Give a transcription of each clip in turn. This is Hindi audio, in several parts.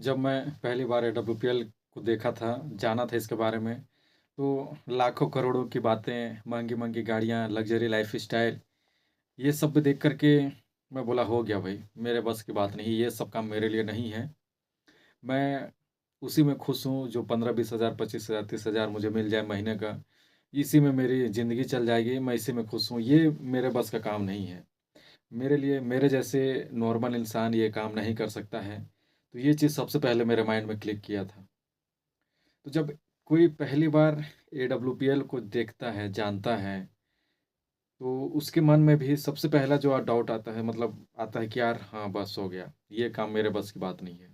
जब मैं पहली बार एडब्ल्यूपीएल को देखा था, जाना था इसके बारे में, तो लाखों करोड़ों की बातें, महँगी-महँगी गाड़ियाँ, लग्ज़री लाइफ़स्टाइल, ये सब देख कर के मैं बोला हो गया भई, मेरे बस की बात नहीं, ये सब काम मेरे लिए नहीं है। मैं उसी में खुश हूँ जो 15-20 हज़ार, 25 हज़ार, 30 हज़ार मुझे मिल जाए महीने का, इसी में मेरी ज़िंदगी चल जाएगी, मैं इसी में खुश हूँ। ये मेरे बस का काम नहीं है। मेरे लिए मेरे जैसे नॉर्मल इंसान ये काम नहीं कर सकता है। तो ये चीज़ सबसे पहले मेरे माइंड में क्लिक किया था। तो जब कोई पहली बार एडब्ल्यूपीएल को देखता है, जानता है, तो उसके मन में भी सबसे पहला जो डाउट आता है मतलब आता है कि यार हाँ, बस हो गया। ये काम मेरे बस की बात नहीं है।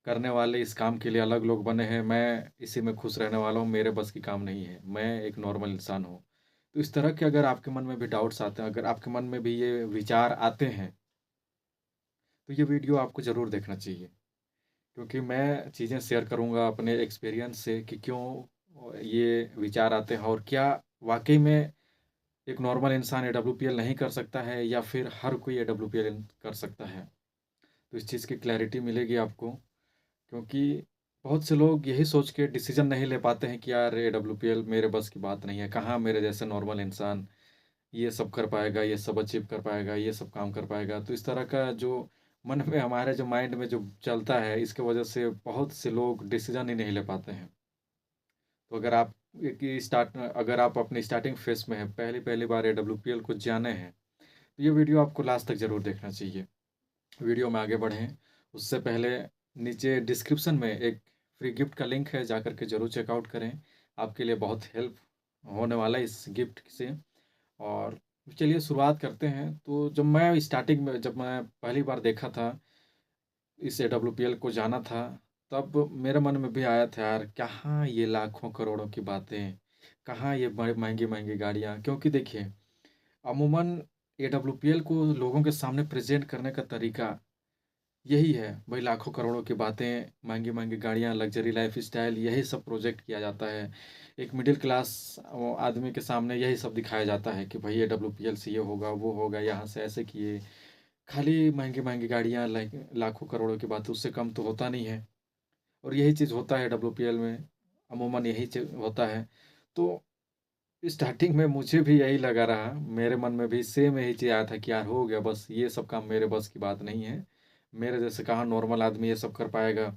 करने वाले इस काम के लिए अलग लोग बने हैं, मैं इसी में खुश रहने वाला हूँ, मेरे बस की काम नहीं है। मैं एक नॉर्मल इंसान हूँ। तो इस तरह के अगर आपके मन में भी डाउट्स आते हैं, अगर आपके मन में भी ये विचार आते हैं, तो ये वीडियो आपको ज़रूर देखना चाहिए। क्योंकि मैं चीज़ें शेयर करूँगा अपने एक्सपीरियंस से कि क्यों ये विचार आते हैं और क्या वाक़ई में एक नॉर्मल इंसान एडब्ल्यूपीएल नहीं कर सकता है या फिर हर कोई एडब्ल्यूपीएल कर सकता है। तो इस चीज़ की क्लैरिटी मिलेगी आपको क्योंकि बहुत से लोग यही सोच के डिसीज़न नहीं ले पाते हैं कि यार एडब्ल्यूपीएल मेरे बस की बात नहीं है। कहाँ मेरे जैसे नॉर्मल इंसान ये सब कर पाएगा, ये सब अचीव कर पाएगा, ये सब काम कर पाएगा। तो इस तरह का जो मन में हमारे जो माइंड में जो चलता है, इसकी वजह से बहुत से लोग डिसीज़न ही नहीं ले पाते हैं। तो अगर आप अपनी स्टार्टिंग फ़ेज़ में हैं, पहली-पहली बार एडब्ल्यूपीएल को जाने हैं, तो ये वीडियो आपको लास्ट तक ज़रूर देखना चाहिए। वीडियो में आगे बढ़ें, उससे पहले नीचे डिस्क्रिप्शन में एक फ्री गिफ्ट का लिंक है, जाकर के ज़रूर चेकआउट करें। आपके लिए बहुत हेल्प होने वाला है इस गिफ्ट से। और चलिए शुरुआत करते हैं। तो जब मैं पहली बार देखा था, इस एडब्ल्यूपीएल को जाना था, तब मेरे मन में भी आया था यार कहाँ ये लाखों करोड़ों की बातें, कहाँ ये बड़ी महँगी-महँगी गाड़ियाँ। क्योंकि देखिए, अमूमन एडब्ल्यूपीएल को लोगों के सामने प्रेज़ेंट करने का तरीका यही है, वही लाखों करोड़ों की बातें, महँगी-महँगी गाड़ियाँ, लग्ज़री लाइफ़स्टाइल यही सब प्रोजेक्ट किया जाता है। एक मिडल क्लास आदमी के सामने यही सब दिखाया जाता है कि भई एडब्ल्यूपीएल से ये होगा, वो होगा, यहाँ से ऐसे किए। खाली महँगी-महँगी गाड़ियाँ लाइक लाखों करोड़ों की बात उससे कम तो होता नहीं है और यही चीज़ होता है डब्ल्यूपीएल में, अमूमन यही होता है। तो स्टार्टिंग में मुझे भी यही लगा रहा, मेरे मन में भी सेम यही चीज़ आया था कि यार हो गया बस, ये सब काम मेरे बस की बात नहीं है। मेरे जैसे कहाँ नॉर्मल आदमी ये सब कर पाएगा।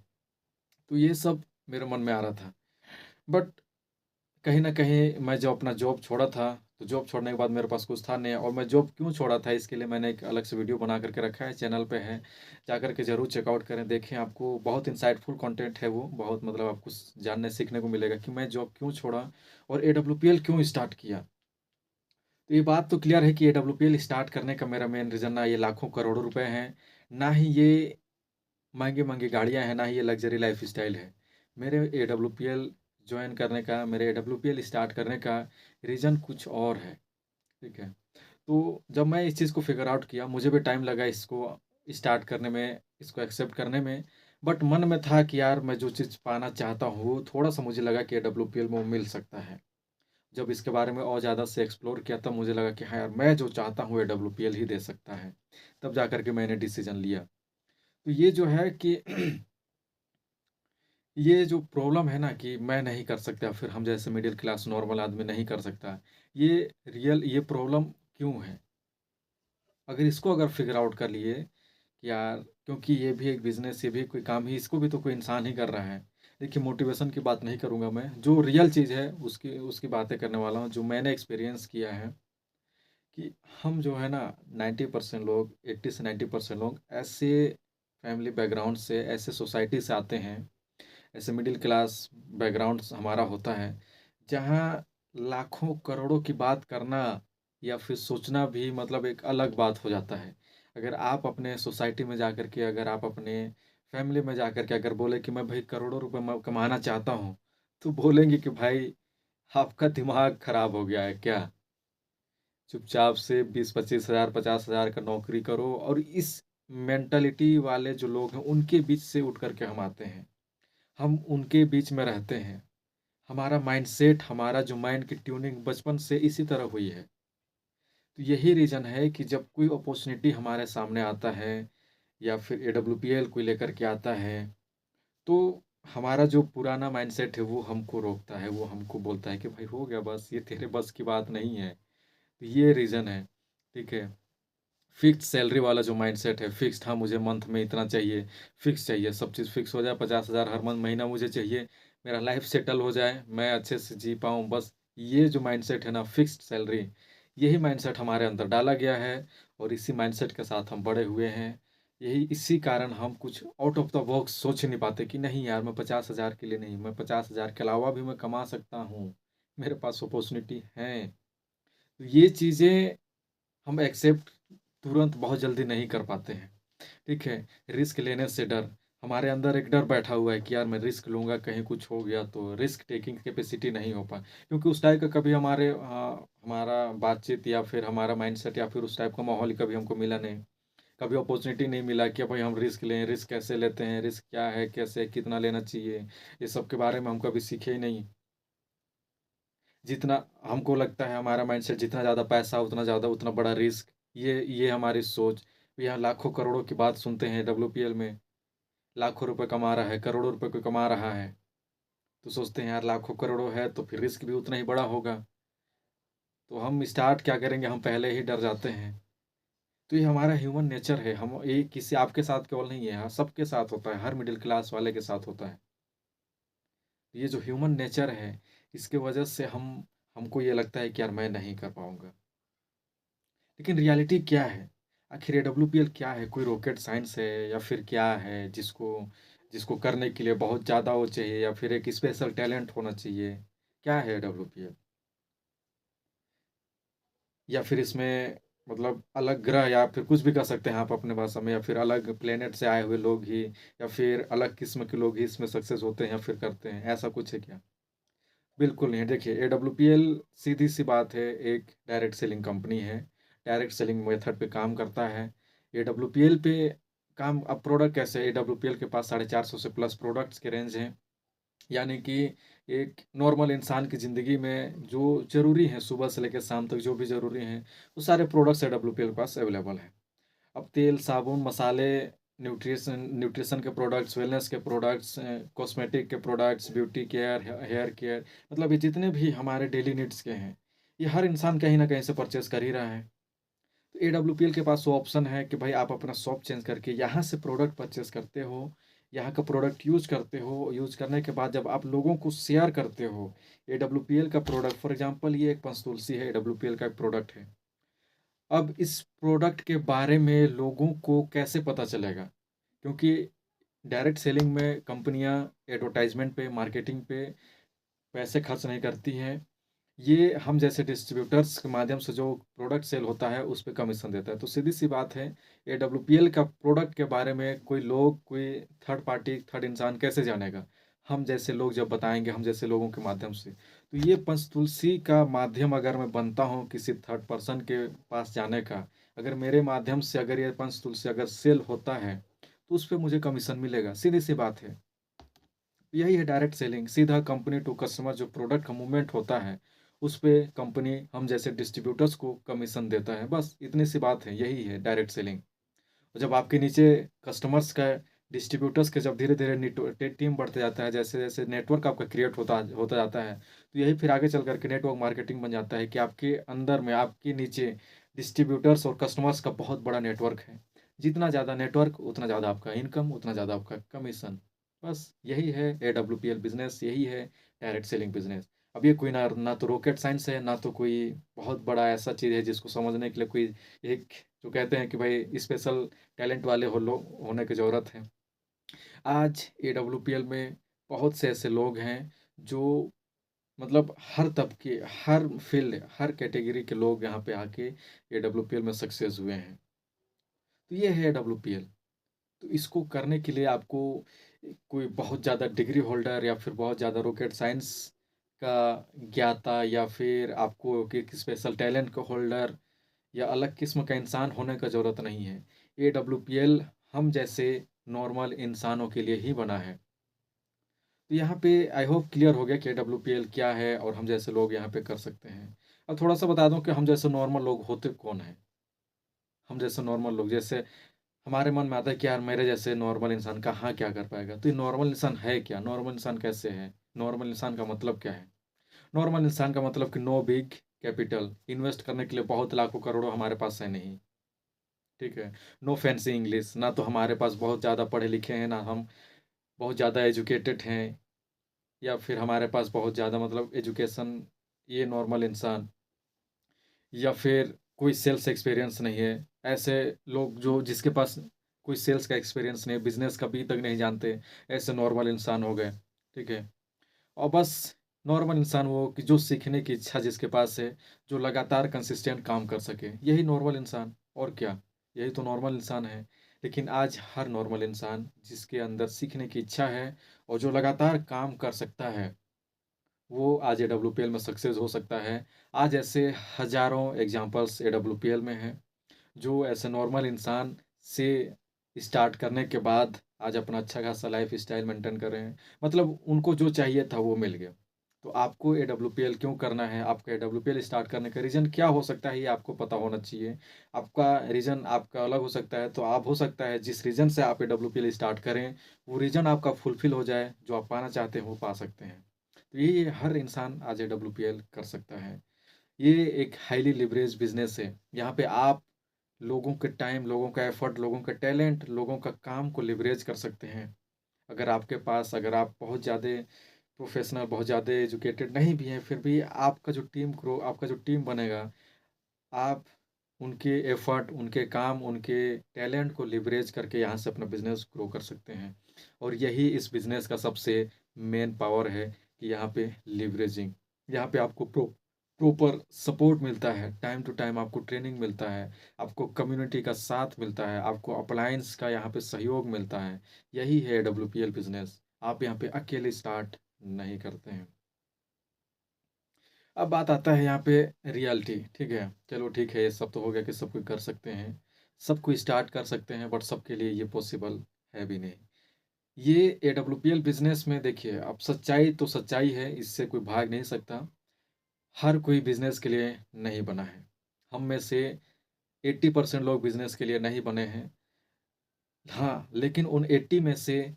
तो ये सब मेरे मन में आ रहा था। बट कहीं न कहीं मैं जब अपना जॉब छोड़ा था, तो जॉब छोड़ने के बाद मेरे पास कुछ था नहीं और मैं जॉब क्यों छोड़ा था इसके लिए मैंने एक अलग से वीडियो बना कर के रखा है, चैनल पे है। जाकर के ज़रूर चेकआउट करें, देखें आपको बहुत इनसाइटफुल कंटेंट है वो, बहुत मतलब आपको जानने सीखने को मिलेगा कि मैं जॉब क्यों छोड़ा और एडब्ल्यूपीएल क्यों स्टार्ट किया। तो ये बात तो क्लियर है कि एडब्ल्यूपीएल स्टार्ट करने का मेरा मेन रीज़न ना ये लाखों करोड़ों रुपए हैं, ना ही ये महँगी-महँगी गाड़ियाँ हैं, ना ही ये लग्ज़री लाइफ़स्टाइल है। मेरे एडब्ल्यूपीएल जॉइन करने का, मेरे एडब्ल्यूपीएल स्टार्ट करने का रीज़न कुछ और है, ठीक है? तो जब मैं इस चीज़ को फ़िगर आउट किया, मुझे भी टाइम लगा इसको स्टार्ट करने में, इसको एक्सेप्ट करने में। बट मन में था कि यार मैं जो चीज़ पाना चाहता हूँ, वो थोड़ा-सा मुझे लगा कि एडब्ल्यूपीएल में वो मिल सकता है। जब इसके बारे में और ज़्यादा से एक्सप्लोर किया तब मुझे लगा कि हाँ यार, मैं जो चाहता हूँ एडब्ल्यूपीएल ही दे सकता है। तब जाकर के मैंने डिसीज़न लिया। तो ये जो है कि ये जो प्रॉब्लम है ना कि मैं नहीं कर सकता, फिर हम जैसे मिडिल क्लास नॉर्मल आदमी नहीं कर सकता, ये प्रॉब्लम क्यों है? अगर फिगर आउट कर लिए कि यार क्योंकि ये भी एक बिज़नेस, ये भी कोई काम ही, इसको भी तो कोई इंसान ही कर रहा है। देखिए मोटिवेशन की बात नहीं करूँगा मैं, जो रियल चीज़ है उसकी उसकी बातें करने वाला हूँ, जो मैंने एक्सपीरियंस किया है कि हम जो है ना 90% लोग, 80 से 90% लोग ऐसे फैमिली बैकग्राउंड से, ऐसे सोसाइटी से आते हैं, ऐसे मिडिल क्लास बैकग्राउंड हमारा होता है, जहाँ लाखों करोड़ों की बात करना या फिर सोचना भी मतलब एक अलग बात हो जाता है। अगर आप अपने फैमिली में जाकर के अगर बोले कि मैं भाई करोड़ों रुपए मैं कमाना चाहता हूँ, तो बोलेंगे कि भाई आपका दिमाग खराब हो गया है क्या? चुपचाप से 20-25 हज़ार, 50 हज़ार का नौकरी करो और इस मेंटालिटी वाले जो लोग हैं, उनके बीच से उठ कर के हम आते हैं। हम उनके बीच में रहते हैं। हमारा माइंडसेट, हमारा जो माइंड की ट्यूनिंग बचपन से इसी तरह हुई है। तो यही रीज़न है कि जब कोई अपॉर्च्युनिटी हमारे सामने आता है या फिर एडब्ल्यूपीएल कोई लेकर के आता है, तो हमारा जो पुराना माइंडसेट है वो हमको रोकता है, वो हमको बोलता है कि भाई हो गया बस, ये तेरे बस की बात नहीं है। तो ये रीज़न है, ठीक है। फिक्स्ड सैलरी वाला जो माइंडसेट है, फिक्स्ड, हाँ, मुझे मंथ में इतना चाहिए, फिक्स चाहिए, सब चीज़ फिक्स हो जाए, 50,000 हर महीना मुझे चाहिए, मेरा लाइफ सेटल हो जाए, मैं अच्छे से जी पाऊँ बस। ये जो माइंडसेट है ना, फिक्स्ड सैलरी, यही माइंडसेट हमारे अंदर डाला गया है और इसी माइंडसेट के साथ हम बड़े हुए हैं। यही इसी कारण हम कुछ आउट ऑफ द बॉक्स सोच ही नहीं पाते कि नहीं यार, मैं 50,000 के लिए नहीं, मैं 50,000 के अलावा भी मैं कमा सकता हूँ, मेरे पास अपॉर्चुनिटी है। तो ये चीज़ें हम एक्सेप्ट तुरंत बहुत जल्दी नहीं कर पाते हैं, ठीक है? रिस्क लेने से डर, हमारे अंदर एक डर बैठा हुआ है कि यार मैं रिस्क लूँगा, कहीं कुछ हो गया तो रिस्क टेकिंग कैपेसिटी नहीं हो पाए, क्योंकि उस टाइप का कभी हमारा बातचीत या फिर हमारा माइंडसेट या फिर उस टाइप का माहौल ही कभी हमको मिला नहीं। कभी अपॉर्चुनिटी नहीं मिला कि भाई हम रिस्क लें, रिस्क कैसे लेते हैं, रिस्क क्या है, कैसे कितना लेना चाहिए, ये सब के बारे में हम कभी सीखे ही नहीं। जितना हमको लगता है हमारा माइंडसेट, जितना ज़्यादा पैसा उतना ज़्यादा उतना बड़ा रिस्क, ये हमारी सोच। यहाँ लाखों करोड़ों की बात सुनते हैं डब्ल्यूपीएल में, लाखों रुपए कमा रहा है, करोड़ों रुपए कोई कमा रहा है, तो सोचते हैं यार लाखों करोड़ों है तो फिर रिस्क भी उतना ही बड़ा होगा। तो हम स्टार्ट क्या करेंगे, हम पहले ही डर जाते हैं। तो ये हमारा ह्यूमन नेचर है, हम ये किसी आपके साथ केवल नहीं है, हाँ, सबके साथ होता है, हर मिडिल क्लास वाले के साथ होता है। ये जो ह्यूमन नेचर है, इसके वजह से हमको ये लगता है कि यार मैं नहीं कर पाऊँगा। लेकिन रियलिटी क्या है? आखिर एडब्ल्यूपीएल क्या है? कोई रॉकेट साइंस है या फिर क्या है जिसको जिसको करने के लिए बहुत ज़्यादा वो चाहिए या फिर एक स्पेशल टैलेंट होना चाहिए? क्या है एडब्ल्यूपीएल? या फिर इसमें मतलब अलग ग्रह या फिर कुछ भी कह सकते हैं आप अपने भाषा में, या फिर अलग प्लेनेट से आए हुए लोग ही या फिर अलग किस्म के लोग ही इसमें सक्सेस होते हैं या फिर करते हैं, ऐसा कुछ है क्या? बिल्कुल नहीं है। देखिए, एडब्ल्यूपीएल सीधी-सी बात है, एक डायरेक्ट सेलिंग कंपनी है। डायरेक्ट सेलिंग मेथड पे काम करता है। एडब्ल्यूपीएल पे काम, अब प्रोडक्ट कैसे है, एडब्ल्यूपीएल के पास 450 से प्लस प्रोडक्ट्स के रेंज हैं। यानी कि एक नॉर्मल इंसान की ज़िंदगी में जो ज़रूरी है, सुबह से लेकर शाम तक जो भी ज़रूरी हैं, वो सारे प्रोडक्ट्स एडब्ल्यूपीएल के पास अवेलेबल हैं। अब तेल, साबुन, मसाले, न्यूट्रिशन न्यूट्रिशन के प्रोडक्ट्स, वेलनेस के प्रोडक्ट्स, कॉस्मेटिक के products, beauty care, hair care, मतलब ये जितने भी हमारे डेली नीड्स के हैं, ये हर इंसान कहीं न कहीं से परचेज़ कर ही रहा है। तो एडब्ल्यूपीएल के पास वो ऑप्शन है कि भाई आप अपना शॉप चेंज करके यहाँ से प्रोडक्ट परचेज़ करते हो, यहाँ का प्रोडक्ट यूज़ करते हो, यूज़ करने के बाद जब आप लोगों को शेयर करते हो, एडब्ल्यूपीएल का प्रोडक्ट, फॉर एग्ज़ाम्पल ये एक पंचतुलसी है, एडब्ल्यूपीएल का एक प्रोडक्ट है। अब इस प्रोडक्ट के बारे में लोगों को कैसे पता चलेगा? क्योंकि डायरेक्ट सेलिंग में कंपनियाँ एडवर्टाइज़मेंट पे, मार्केटिंग पे पैसे खर्च नहीं करती हैं। ये हम जैसे डिस्ट्रीब्यूटर्स के माध्यम से जो प्रोडक्ट सेल होता है, उस पे कमीशन देता है। तो सीधी-सी बात है, एडब्ल्यूपीएल का प्रोडक्ट के बारे में कोई लोग, कोई थर्ड पार्टी, थर्ड इंसान कैसे जानेगा? हम जैसे लोग जब बताएँगे, हम जैसे लोगों के माध्यम से। तो ये पंचतुलसी का माध्यम अगर मैं बनता हूँ किसी थर्ड पर्सन के पास जाने का, अगर मेरे माध्यम से अगर ये पंचतुलसी अगर सेल होता है, तो उस पे मुझे कमीशन मिलेगा, सीधी-सी बात है। यही है डायरेक्ट सेलिंग, सीधा कंपनी टू कस्टमर जो प्रोडक्ट का मूवमेंट होता है, उस पे कंपनी हम जैसे डिस्ट्रीब्यूटर्स को कमीशन देता है, बस इतनी सी बात है, यही है डायरेक्ट सेलिंग। और जब आपके नीचे कस्टमर्स का, डिस्ट्रीब्यूटर्स के जब धीरे-धीरे टीम बढ़ते जाता है, जैसे-जैसे नेटवर्क आपका क्रिएट होता होता जाता है, तो यही फिर आगे चल कर के नेटवर्क मार्केटिंग बन जाता है कि आपके अंदर में, आपके नीचे डिस्ट्रीब्यूटर्स और कस्टमर्स का बहुत बड़ा नेटवर्क है। जितना ज़्यादा नेटवर्क, उतना ज़्यादा आपका इनकम, उतना ज़्यादा आपका कमीशन। बस यही है एडब्ल्यूपीएल बिज़नेस, यही है डायरेक्ट सेलिंग बिज़नेस। अब ये कोई ना तो रॉकेट साइंस है, ना तो कोई बहुत बड़ा ऐसा चीज़ है जिसको समझने के लिए कोई एक, जो कहते हैं कि भाई स्पेशल टैलेंट वाले हो लोग होने की ज़रूरत है। आज एडब्ल्यूपीएल में बहुत से ऐसे लोग हैं जो मतलब हर तबके, हर फ़ील्ड, हर कैटेगरी के लोग यहाँ पे आके एडब्ल्यूपीएल में सक्सेस हुए हैं। तो ये है एडब्ल्यूपीएल। तो इसको करने के लिए आपको कोई बहुत ज़्यादा डिग्री होल्डर या फिर बहुत ज़्यादा रॉकेट साइंस का ज्ञाता या फिर आपको कि स्पेशल टैलेंट का होल्डर या अलग किस्म का इंसान होने का ज़रूरत नहीं है। एडब्ल्यूपीएल हम जैसे नॉर्मल इंसानों के लिए ही बना है। तो यहाँ पे आई होप क्लियर हो गया कि एडब्ल्यूपीएल क्या है और हम जैसे लोग यहाँ पे कर सकते हैं। अब थोड़ा-सा बता दूँ कि हम जैसे नॉर्मल लोग होते कौन हैं? हम जैसे नॉर्मल लोग, जैसे हमारे मन में आता है कि यार मेरे जैसे नॉर्मल इंसान कहाँ क्या कर पाएगा? तो ये नॉर्मल इंसान है क्या? नॉर्मल इंसान कैसे है? नॉर्मल इंसान का मतलब क्या है? नॉर्मल इंसान का मतलब कि नो बिग कैपिटल, इन्वेस्ट करने के लिए बहुत लाखों करोड़ों हमारे पास है नहीं, ठीक है? नो फैंसी इंग्लिश, ना तो हमारे पास बहुत ज़्यादा पढ़े लिखे हैं, ना हम बहुत ज़्यादा एजुकेटेड हैं, या फिर हमारे पास बहुत ज़्यादा मतलब एजुकेशन, ये नॉर्मल इंसान, या फिर कोई सेल्स एक्सपीरियंस नहीं है। ऐसे लोग जो जिसके पास कोई सेल्स का एक्सपीरियंस नहीं है, बिज़नेस कभी तक नहीं जानते, ऐसे नॉर्मल इंसान हो गए, ठीक है? और बस नॉर्मल इंसान वो कि जो सीखने की इच्छा जिसके पास है, जो लगातार कंसिस्टेंट काम कर सके, यही नॉर्मल इंसान, और क्या? यही तो नॉर्मल इंसान है। लेकिन आज हर नॉर्मल इंसान जिसके अंदर सीखने की इच्छा है और जो लगातार काम कर सकता है, वो आज एडब्ल्यूपीएल में सक्सेस हो सकता है। आज ऐसे हज़ारों एग्ज़ाम्पल्स एडब्ल्यूपीएल में हैं, जो ऐसे नॉर्मल इंसान से स्टार्ट करने के बाद आज अपना अच्छा खासा लाइफ़स्टाइल मेंटेन कर रहे हैं। मतलब उनको जो चाहिए था वो मिल गया। तो आपको एडब्ल्यूपीएल क्यों करना है? आपका एडब्ल्यूपीएल स्टार्ट करने का रीज़न क्या हो सकता है, ये आपको पता होना चाहिए। आपका रीज़न आपका अलग हो सकता है, तो आप हो सकता है जिस रीज़न से आप एडब्ल्यूपीएल स्टार्ट करें, वो रीज़न आपका फुलफ़िल हो जाए, जो आप पाना चाहते हैं वो पा सकते हैं। तो ये हर इंसान आज एडब्ल्यूपीएल कर सकता है। ये एक हाइली लिवरेज बिज़नेस है। यहाँ पे आप लोगों के टाइम, लोगों का एफ़र्ट, लोगों का टैलेंट, लोगों का काम को लिवरेज कर सकते हैं। अगर आप बहुत ज़्यादा प्रोफ़ेशनल, बहुत ज़्यादा एजुकेटेड नहीं भी हैं, फिर भी आपका जो टीम बनेगा, आप उनके एफ़र्ट, उनके काम, उनके टैलेंट को लिवरेज करके यहाँ से अपना बिज़नेस ग्रो कर सकते हैं। और यही इस बिज़नेस का सबसे मेन पावर है कि यहाँ पे लिवरेजिंग, यहाँ पे आपको प्रॉपर सपोर्ट मिलता है, टाइम टू टाइम आपको ट्रेनिंग मिलता है, आपको कम्युनिटी का साथ मिलता है, आपको अप्लायंस का यहाँ पे सहयोग मिलता है। यही है डब्ल्यूपीएल बिज़नेस। आप यहाँ पे अकेले स्टार्ट नहीं करते हैं। अब बात आता है यहाँ पे रियलिटी, ठीक है? चलो ठीक है, ये सब तो हो गया कि सब कोई कर सकते हैं, सब कोई स्टार्ट कर सकते हैं, बट सबके लिए ये पॉसिबल है भी नहीं। ये एडब्ल्यूपीएल बिज़नेस में देखिए, अब सच्चाई तो सच्चाई है, इससे कोई भाग नहीं सकता। हर कोई बिज़नेस के लिए नहीं बना है। हम में से 80% लोग बिज़नेस के लिए नहीं बने हैं। हाँ, लेकिन उन 80 में से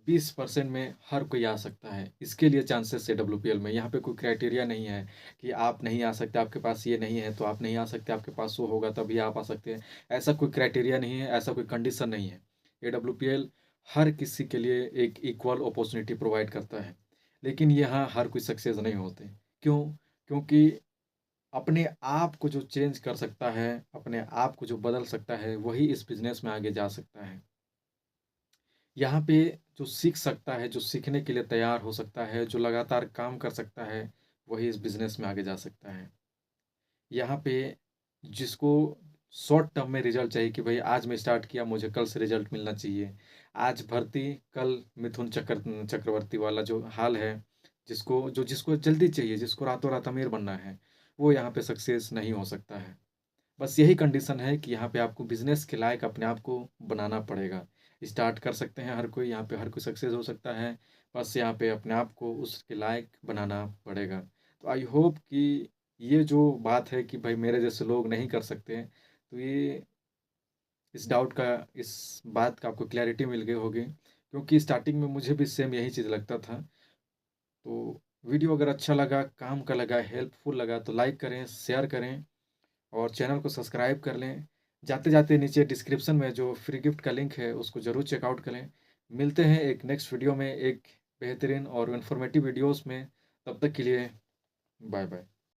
20% में हर कोई आ सकता है। इसके लिए चांसेस है डब्ल्यूपीएल में। यहाँ पे कोई क्राइटेरिया नहीं है कि आप नहीं आ सकते, आपके पास ये नहीं है तो आप नहीं आ सकते, आपके पास वो होगा तभी आप आ सकते हैं। ऐसा कोई क्राइटेरिया नहीं है, ऐसा कोई कंडीशन नहीं है। ये डब्ल्यूपीएल हर किसी के लिए एक इक्वल अपॉर्च्युनिटी प्रोवाइड करता है। लेकिन यहाँ हर कोई सक्सेस नहीं होते। क्यों? क्योंकि अपने आप को जो चेंज कर सकता है, अपने आप को जो बदल सकता है, वही इस बिज़नेस में आगे जा सकता है। यहाँ पे जो सीख सकता है, जो सीखने के लिए तैयार हो सकता है, जो लगातार काम कर सकता है, वही इस बिज़नेस में आगे जा सकता है। यहाँ पे जिसको शॉर्ट टर्म में रिज़ल्ट चाहिए कि भई आज मैं स्टार्ट किया, मुझे कल से रिज़ल्ट मिलना चाहिए। आज भर्ती, कल मिथुन चक्रवर्ती वाला जो हाल है, जिसको जल्दी चाहिए, जिसको रातों-रात अमीर बनना है, वो यहाँ पे सक्सेस नहीं हो सकता है। बस यही कंडीशन है कि यहाँ पे आपको बिज़नेस के लायक अपने आप को बनाना पड़ेगा। स्टार्ट कर सकते हैं हर कोई, यहाँ पे हर कोई सक्सेस हो सकता है, बस यहाँ पे अपने आप को उसके लायक बनाना पड़ेगा। तो आई होप कि ये जो बात है कि भाई मेरे जैसे लोग नहीं कर सकते हैं, तो ये इस बात का आपको क्लैरिटी मिल गई होगी, क्योंकि स्टार्टिंग में मुझे भी सेम यही चीज़ लगता था। तो वीडियो अगर अच्छा लगा, काम का लगा, हेल्पफुल लगा तो लाइक करें, शेयर करें और चैनल को सब्सक्राइब कर लें। जाते-जाते नीचे डिस्क्रिप्शन में जो फ्री गिफ्ट का लिंक है उसको ज़रूर चेकआउट करें। मिलते हैं एक नेक्स्ट वीडियो में एक बेहतरीन और इन्फॉर्मेटिव वीडियोज़ में। तब तक के लिए बाय बाय।